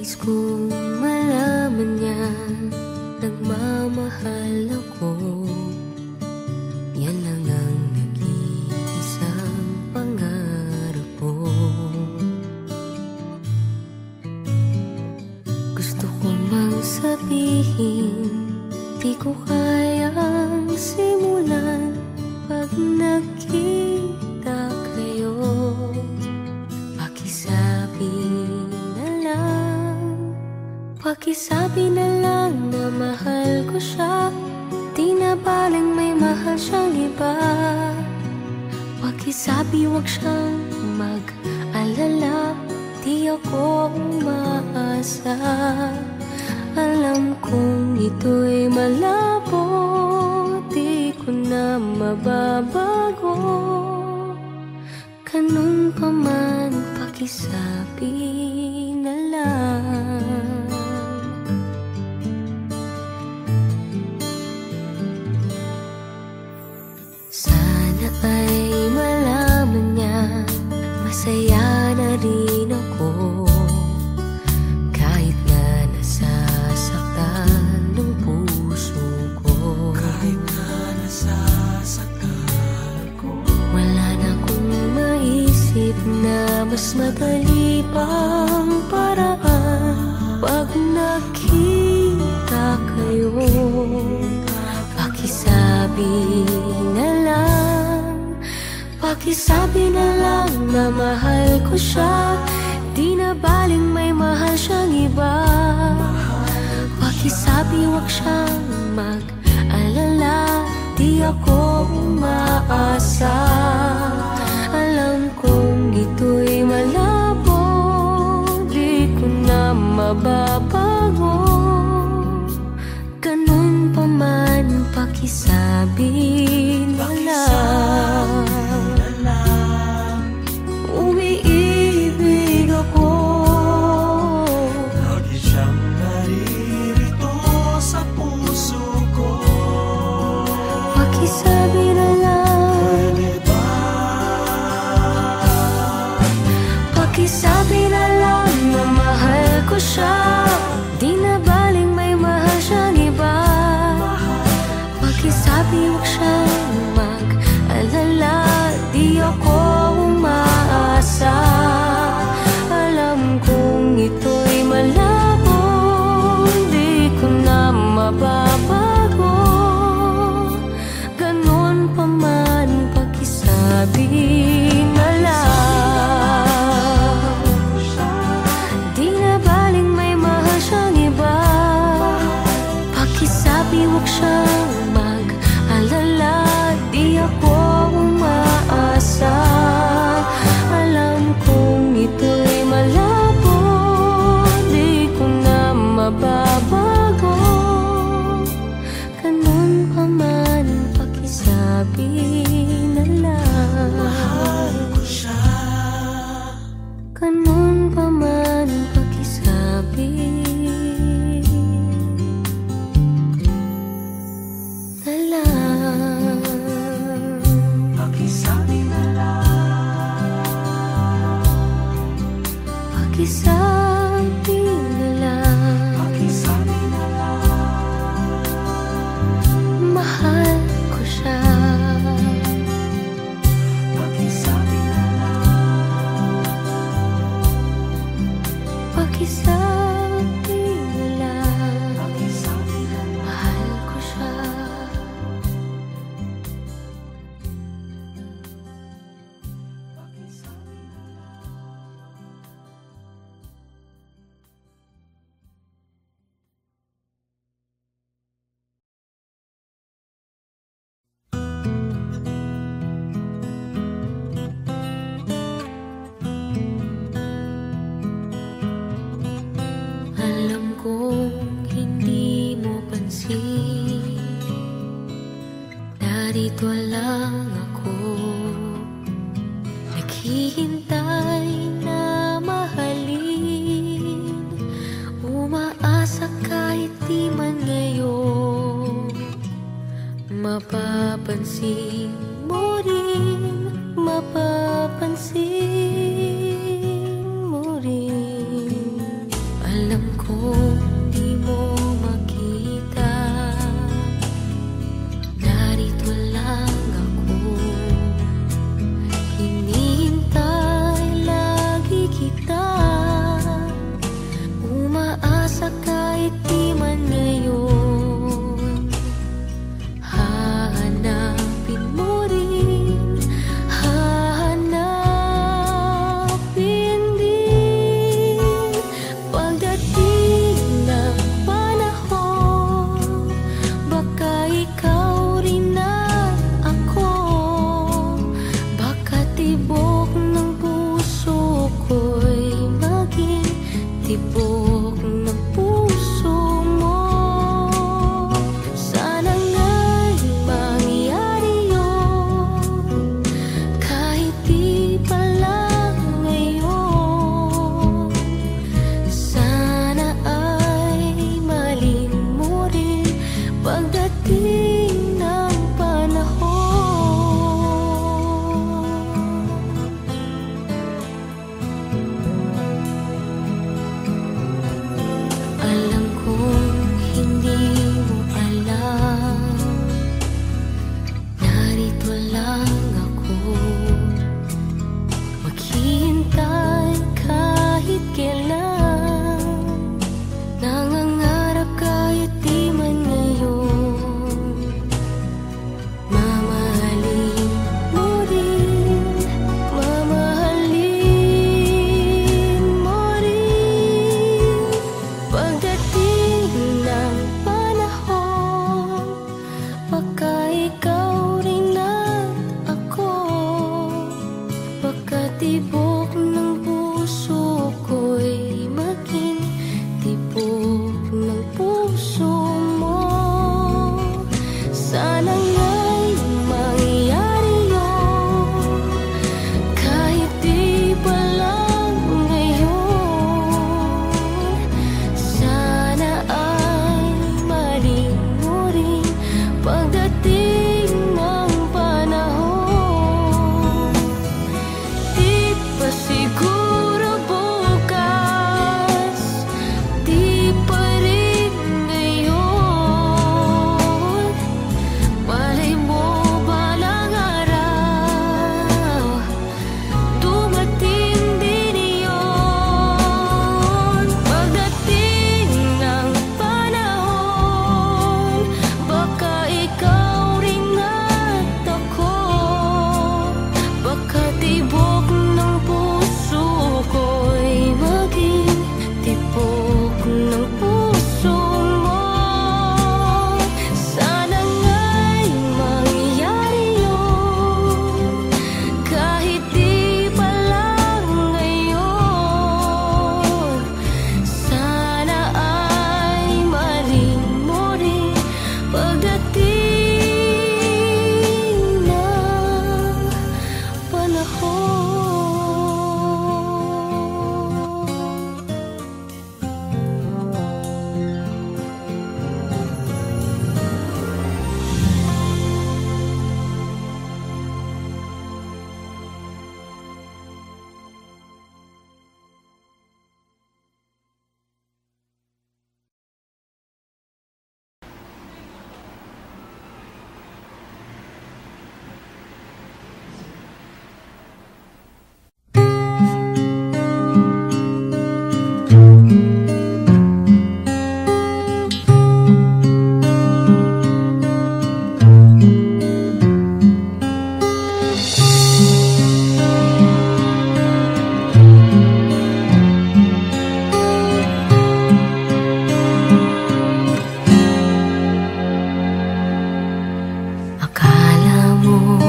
Nais kong malaman niya, nagmamahal ako. Yan lang ang nag-iisang pangarap ko. Gusto ko mang sabihin, di ko kayang simulan pag nakita kayo. Pakisabi na lang na mahal ko siya, di na baling may mahal siyang iba. Pakisabi wag siyang mag-alala, di ako umaasa. Alam kong ito'y malabo, di ko na mababago. Ganun pa man, pakisabi na lang. Ay malaman niya, masaya na rin ako. Kahit na nasasaktan ng puso ko. Kahit na nasasaktan ako. Wala na akong maisip na mas madali pang paraan. Pag nakita kayo, pakisabi na lang. Pakisabi na lang na mahal ko siya, di na baling may mahal siyang iba. Pakisabi wag siyang mag-alala, di ako umaasa. Alam kong ito'y malabo, di ko na mababago. Ganun pa man, pakisabi na lang. Umiibig ako, lagi siyang naririto sa puso ko. Pakisabi na lang, pwede ba? Pakisabi na lang na mahal ko siya, di na baling may mahal siyang iba. Pakisabi wag siyang mag-alala, di ako umaasa. Alam kong ito'y malabo, di ko na mababago. Ganun pa man, pakisabi na lang. Di na baling may mahal siyang iba. Pakisabi wag siyang mag-alala, di ako umaasa. Alam kong ito'y malabo, di ko na mababago. Ganun pa man, pakisabi na lang. Mahal ko siya. Ganun pa man, pakisabi na lang. Pakisabi na lang. Pakisabi na lang. Pakisabi na lang. Mahal ko siya. Pakisabi na lang. Pakisabi na lang. Pakisabi na lang. Mahal ko siya. Alam kong hindi mo pansin, narito lang ako, naghihintay na mahalin. Umaasa kahit di man ngayon, mapapansin mo rin, mapapansin mo rin. Alam tibok ng puso mo. Sana nga'y mangyari yun, kahit di pa lang ngayon. Sana ay malin mo rin pagdating ng panahon. Alam kong hindi mo alam, narito lang ako, maghihintay kahit kailan. Nangangarap kahit di man ngayon, mamahalin mo rin, mamahalin mo rin. Pagdating ng panahon, baka ikaw rin at ako, baka tibok ng puso ko'y maging tibok ng puso mo. Sana nga'y mangyari yun, kahit di pa lang ngayon. Sana ay malin mo rin pagdating ng panahon. Di pa siguro bukas, di pa rin ngayon. Malay mo balang araw, dumating din iyon. Pagdating ng panahon, baka ikaw rin at ako, baka tibok ng puso ko'y maging tibok ng puso mo. Sana nga'y mangyari yun, kahit di pa lang ngayon. Sana ay malin mo rin pagdating ng panahon. Akala mo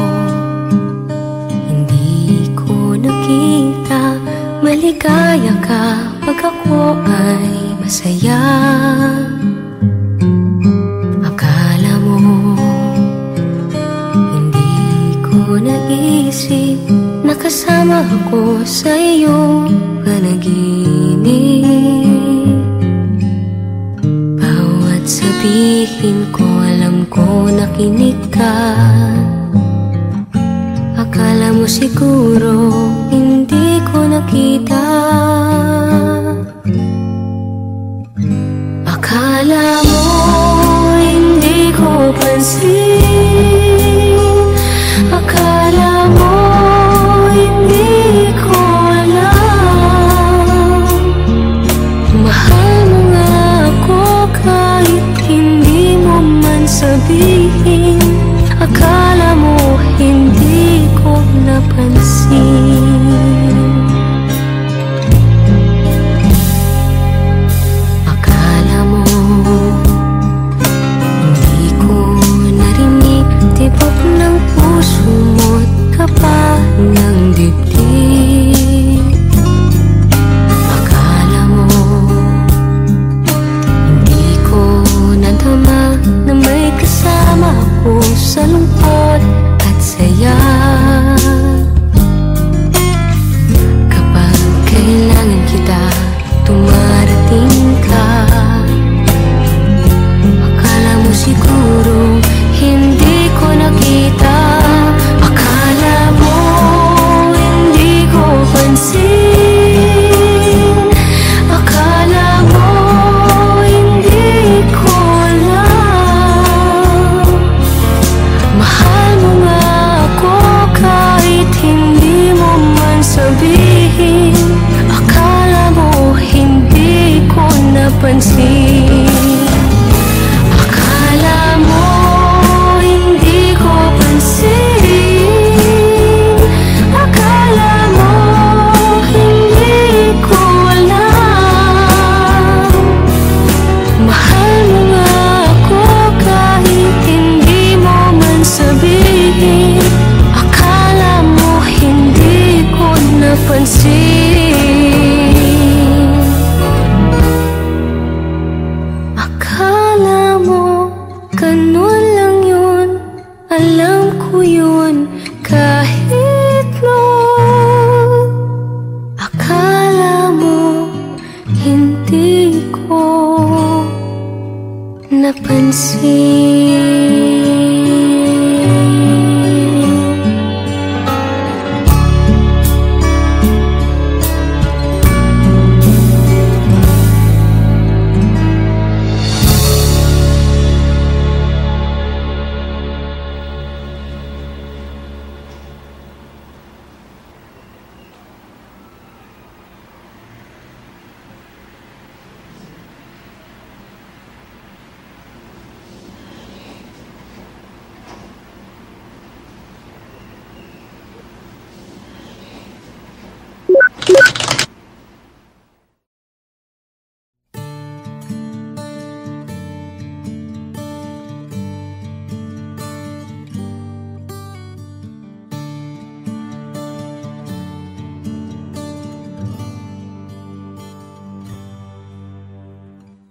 hindi ko nakita, maligaya ka pag ako ay masaya. Akala mo hindi ko naisip, nakasama ako sa iyong panaginip. Bawat sabihin ko, alam ko nakinig ka. Akala mo siguro hindi ko nakita. Akala mo hindi ko pansin. Akala mo hindi ko alam. Mahal mo nga ako kahit hindi mo man sabihin. Akala mo hindi ko napansin.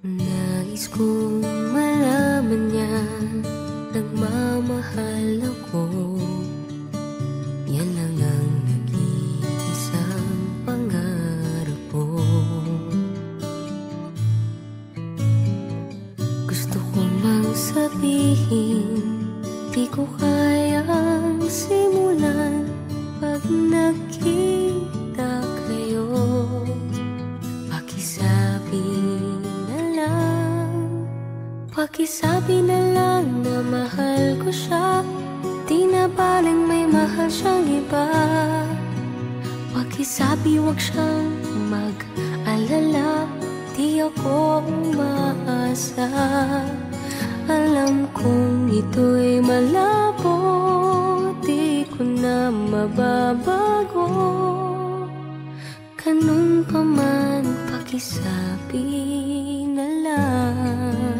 Nais kong malaman niya, nagmamahal ako. Yan lang ang nag-iisang pangarap ko. Gusto ko mang sabihin, di ko kayang simulan pag nakita kayo. Pakisabi na lang na mahal ko siya, di na baling may mahal siyang iba. Pakisabi wag siyang mag-alala, di ako umaasa. Alam kong ito'y malabo, di ko na mababago. Ganun pa man, pakisabi na lang.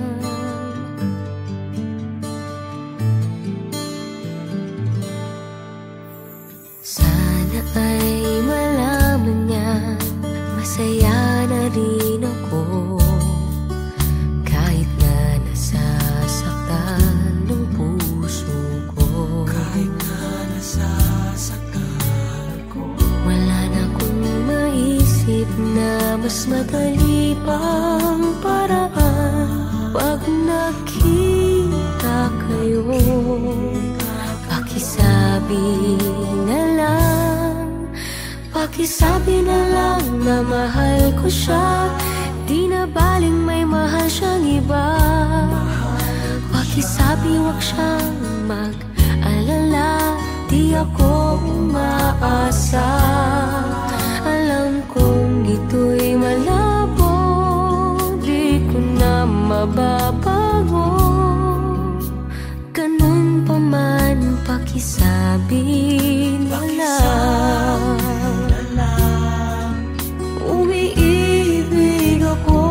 Sana ay malaman niya, masaya na rin ako. Kahit na nasasaktan ng puso ko. Kahit na nasasaktan ako. Wala na akong maisip na mas madali pang paraan. Pag nakita kayo, pakisabi na lang, pakisabi na lang na mahal ko siya, di na baling may mahal siyang iba. Pakisabi wag siyang mag-alala, di ako umaasa. Alam kong ito'y malabo, di ko na mababago. Ganun pa man, pakisabi na lang. Umiibig ako,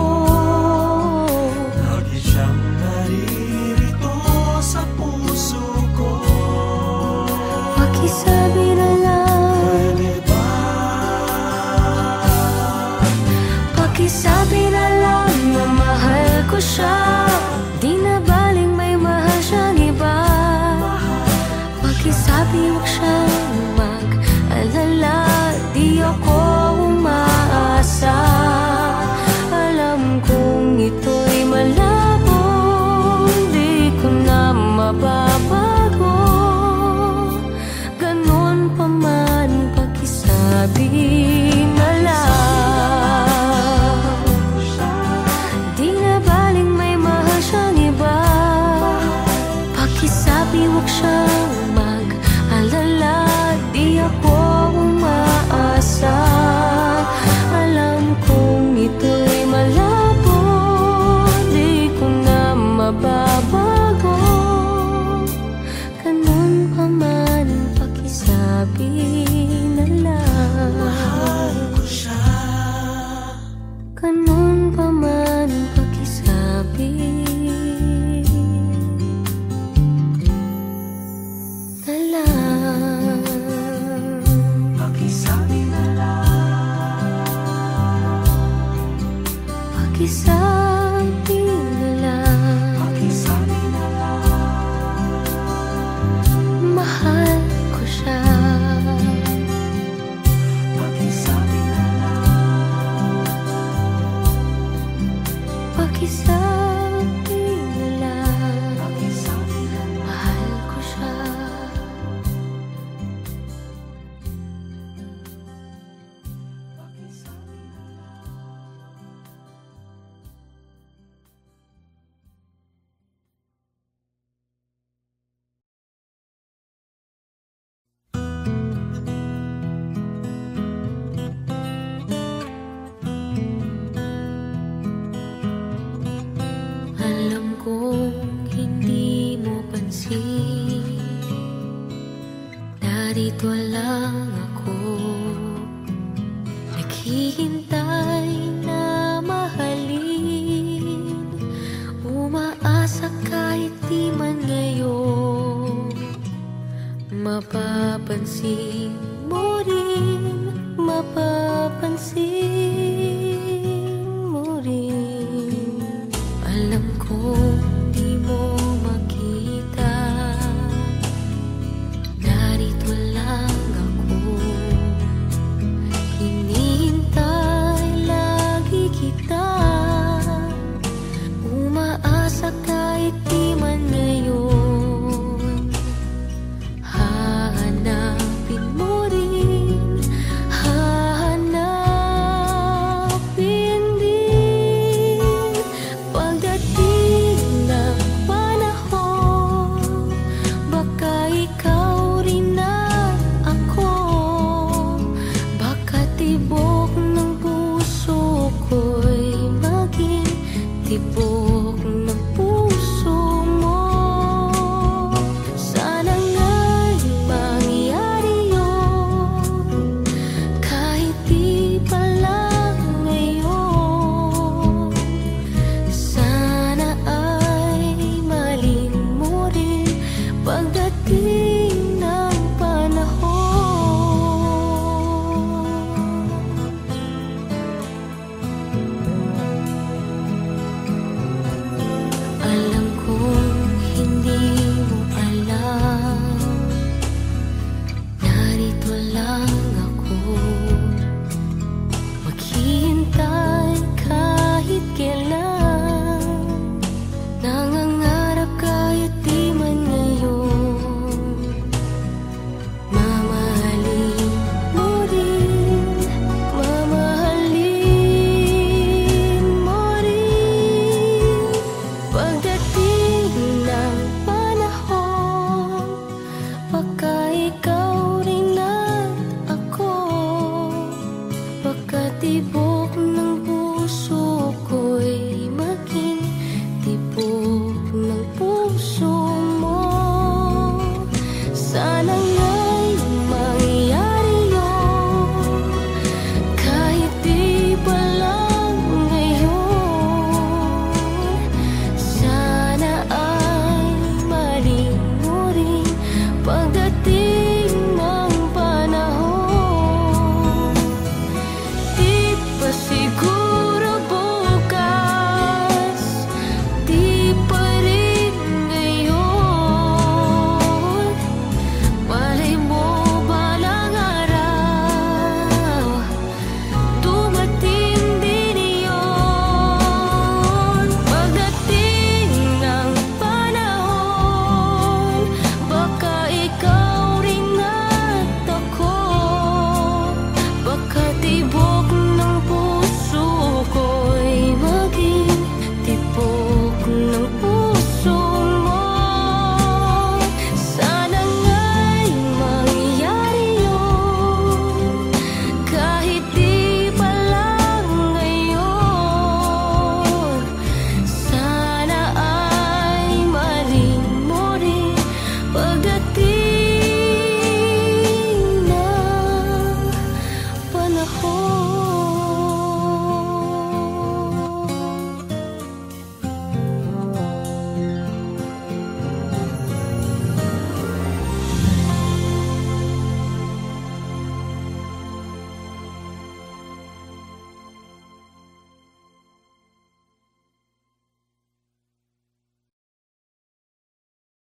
lagi siyang naririto sa puso ko. Pakisabi na lang. Pwede ba? Pakisabi na lang na mahal ko siya, di na baling may mahal siyang iba. Pakisabi wag siyang mag-alala, di ako umaasa. Alam kong ito'y malabo, di ko na mababago. Ganun pa man, pakisabi na lang. Di na baling may mahal siyang iba. Pakisabi wag siyang mag-alala, di ako umaasa. Alam kong ito'y malabo, di ko na mababago. Ganun pa man, pakisabi na lang. Mahal ko siya. Ganun pa man, pakisabi na lang. Pakisabi na lang. Pakisabi na lang. Pakisabi na lang. Mahal ko siya. Pakisabi na lang. Pakisabi na lang. Mapapansin mo rin, mapapansin mo rin. Alam ko di mo makita, narito lang ako. Hinihintay lagi kita, umaasa kahit di man ngayon. Hahanapin mo rin, hahanapin din. Pagdating ng panahon, baka ikaw rin at ako, baka tibok ng puso ko'y maging tibok